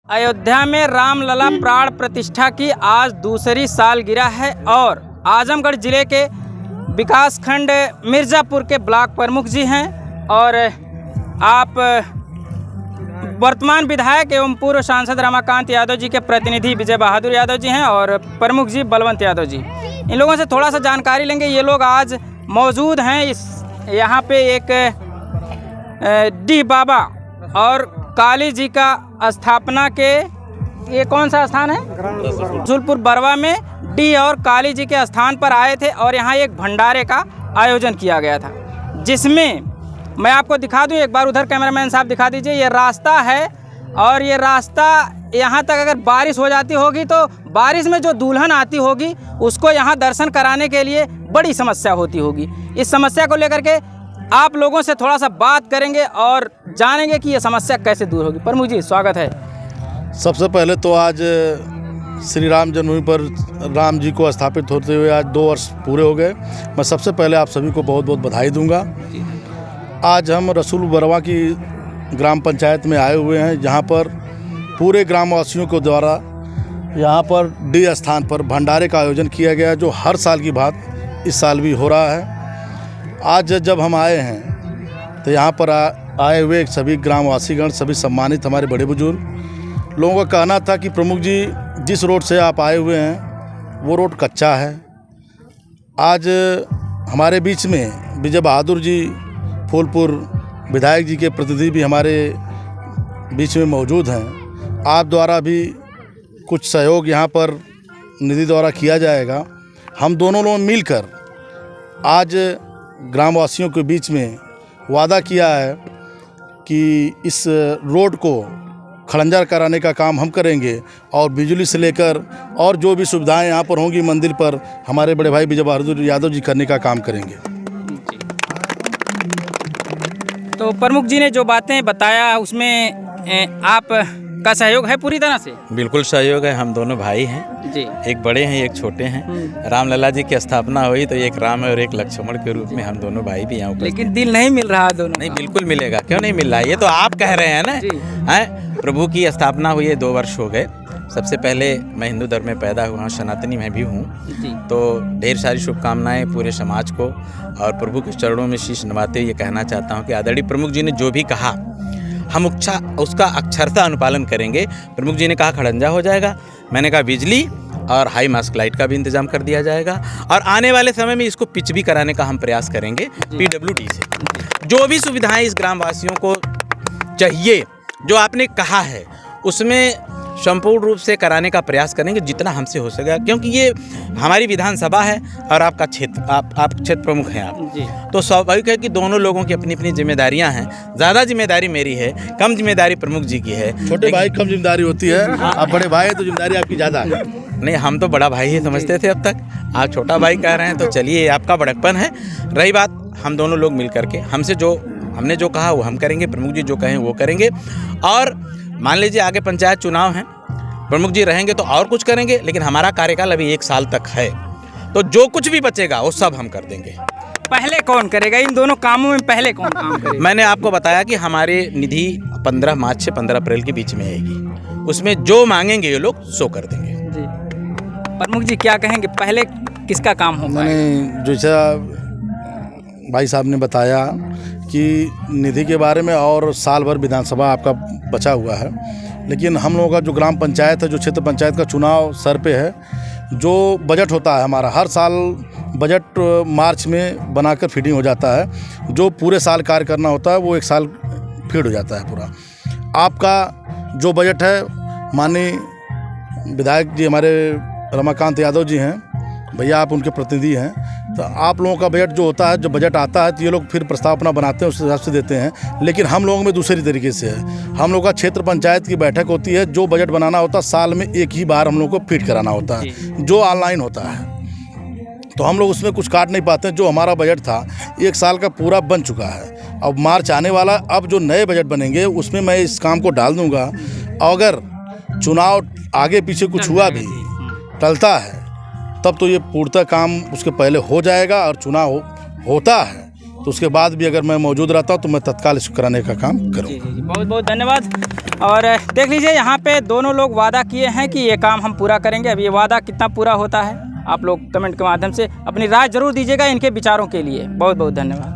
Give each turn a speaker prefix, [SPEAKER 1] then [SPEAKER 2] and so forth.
[SPEAKER 1] अयोध्या में रामलला प्राण प्रतिष्ठा की आज दूसरी सालगिरह है और आजमगढ़ जिले के विकासखंड मिर्ज़ापुर के ब्लॉक प्रमुख जी हैं और आप वर्तमान विधायक एवं पूर्व सांसद रमाकांत यादव जी के प्रतिनिधि विजय बहादुर यादव जी हैं और प्रमुख जी बलवंत यादव जी। इन लोगों से थोड़ा सा जानकारी लेंगे। ये लोग आज मौजूद हैं यहाँ पे एक डी बाबा और काली जी का स्थापना के, ये कौन सा स्थान है, रसूलपुर बरवा में डी और काली जी के स्थान पर आए थे और यहाँ एक भंडारे का आयोजन किया गया था, जिसमें मैं आपको दिखा दूं, एक बार उधर कैमरामैन साहब दिखा दीजिए। ये रास्ता है और ये रास्ता यहाँ तक अगर बारिश हो जाती होगी तो बारिश में जो दुल्हन आती होगी उसको यहाँ दर्शन कराने के लिए बड़ी समस्या होती होगी। इस समस्या को लेकर के आप लोगों से थोड़ा सा बात करेंगे और जानेंगे कि ये समस्या कैसे दूर होगी। प्रमुख जी स्वागत है।
[SPEAKER 2] सबसे पहले तो आज श्री राम जन्मभूमि पर राम जी को स्थापित होते हुए आज 2 वर्ष पूरे हो गए। मैं सबसे पहले आप सभी को बहुत बहुत बधाई दूंगा। आज हम रसूल बरवा की ग्राम पंचायत में आए हुए हैं, जहां पर पूरे ग्रामवासियों के द्वारा यहां पर डी स्थान पर भंडारे का आयोजन किया गया, जो हर साल की बात इस साल भी हो रहा है। आज जब हम आए हैं तो यहाँ पर आए हुए सभी ग्रामवासीगण, सभी सम्मानित हमारे बड़े बुजुर्ग लोगों का कहना था कि प्रमुख जी जिस रोड से आप आए हुए हैं वो रोड कच्चा है। आज हमारे बीच में विजय बहादुर जी फूलपुर विधायक जी के प्रतिनिधि भी हमारे बीच में मौजूद हैं। आप द्वारा भी कुछ सहयोग यहाँ पर निधि द्वारा किया जाएगा। हम दोनों लोग मिलकर आज ग्रामवासियों के बीच में वादा किया है कि इस रोड को खड़ंजा कराने का काम हम करेंगे और बिजली से लेकर और जो भी सुविधाएं यहाँ पर होंगी मंदिर पर हमारे बड़े भाई विजय बहादुर यादव जी करने का काम करेंगे।
[SPEAKER 1] तो प्रमुख जी ने जो बातें बताया उसमें आप का सहयोग है पूरी तरह से?
[SPEAKER 3] बिल्कुल सहयोग है। हम दोनों भाई हैं
[SPEAKER 1] जी,
[SPEAKER 3] एक बड़े हैं एक छोटे हैं। रामलला जी की स्थापना हुई तो एक राम और एक लक्ष्मण के रूप में हम दोनों भाई भी यहाँ उपस्थित।
[SPEAKER 1] लेकिन दिल नहीं मिल रहा दोनों?
[SPEAKER 3] नहीं, बिल्कुल मिलेगा, क्यों नहीं मिल रहा है, ये तो आप कह रहे हैं ना। हैं, प्रभु की स्थापना हुई है 2 वर्ष हो गए। सबसे पहले मैं हिंदू धर्म में पैदा हुआ हूँ, सनातनी में भी हूँ, तो ढेर सारी शुभकामनाएं पूरे समाज को और प्रभु के चरणों में शीश नवाते हुए ये कहना चाहता हूँ कि आदरणीय प्रमुख जी ने जो भी कहा हम उसका अक्षरता अनुपालन करेंगे। प्रमुख जी ने कहा खड़ंजा हो जाएगा, मैंने कहा बिजली और हाई मास्क लाइट का भी इंतजाम कर दिया जाएगा और आने वाले समय में इसको पिच भी कराने का हम प्रयास करेंगे PWD से। जो भी सुविधाएं इस ग्रामवासियों को चाहिए जो आपने कहा है उसमें संपूर्ण रूप से कराने का प्रयास करेंगे जितना हमसे हो सकेगा, क्योंकि ये हमारी विधानसभा है और आपका क्षेत्र, आप क्षेत्र प्रमुख हैं आप जी। तो स्वाभाविक है कि दोनों लोगों की अपनी अपनी जिम्मेदारियां हैं। ज़्यादा जिम्मेदारी मेरी है, कम जिम्मेदारी प्रमुख जी की है।
[SPEAKER 2] छोटे भाई कम जिम्मेदारी होती है, आप बड़े भाई हैं तो जिम्मेदारी आपकी ज़्यादा है।
[SPEAKER 3] नहीं, हम तो बड़ा भाई ही समझते थे अब तक, आप छोटा भाई कह रहे हैं तो चलिए आपका बड़कपन है। रही बात हम दोनों लोग मिल करके हमने जो कहा वो हम करेंगे, प्रमुख जी जो कहें वो करेंगे। और मान लीजिए आगे पंचायत चुनाव हैं, प्रमुख जी रहेंगे तो और कुछ करेंगे, लेकिन हमारा कार्यकाल अभी 1 साल तक है, तो जो कुछ भी बचेगा वो सब हम कर देंगे।
[SPEAKER 1] पहले कौन करेगा इन दोनों कामों में? पहले कौन काम करेगा?
[SPEAKER 3] मैंने आपको बताया कि हमारे निधि 15 मार्च से 15 अप्रैल के बीच में आएगी, उसमें जो मांगेंगे ये लोग सो कर देंगे
[SPEAKER 1] जी। प्रमुख जी क्या कहेंगे, पहले किसका काम होगा?
[SPEAKER 2] मैंने जैसा भाई साहब ने बताया कि निधि के बारे में और साल भर विधानसभा आपका बचा हुआ है, लेकिन हम लोगों का जो ग्राम पंचायत है, जो क्षेत्र पंचायत का चुनाव सर पे है, जो बजट होता है हमारा हर साल बजट मार्च में बनाकर फीडिंग हो जाता है। जो पूरे साल कार्य करना होता है वो 1 साल फीड हो जाता है पूरा। आपका जो बजट है, माननीय विधायक जी हमारे रमाकांत यादव जी हैं, भैया आप उनके प्रतिनिधि हैं, तो आप लोगों का बजट जो होता है, जो बजट आता है तो ये लोग फिर प्रस्ताव अपना बनाते हैं, उस हिसाब से देते हैं। लेकिन हम लोगों में दूसरी तरीके से है। हम लोग का क्षेत्र पंचायत की बैठक होती है, जो बजट बनाना होता है साल में 1 ही बार हम लोग को फीड कराना होता है, जो ऑनलाइन होता है। तो हम लोग उसमें कुछ काट नहीं पाते हैं। जो हमारा बजट था 1 साल का पूरा बन चुका है। अब मार्च आने वाला, अब जो नए बजट बनेंगे उसमें मैं इस काम को डाल दूँगा। अगर चुनाव आगे पीछे कुछ हुआ भी टलता है तब तो ये पूर्णतः काम उसके पहले हो जाएगा, और चुनाव होता है तो उसके बाद भी अगर मैं मौजूद रहता हूँ तो मैं तत्काल इसको कराने का काम करूँगा।
[SPEAKER 1] बहुत बहुत धन्यवाद। और देख लीजिए यहाँ पे दोनों लोग वादा किए हैं कि ये काम हम पूरा करेंगे। अब ये वादा कितना पूरा होता है आप लोग कमेंट के माध्यम से अपनी राय जरूर दीजिएगा इनके विचारों के लिए। बहुत बहुत धन्यवाद।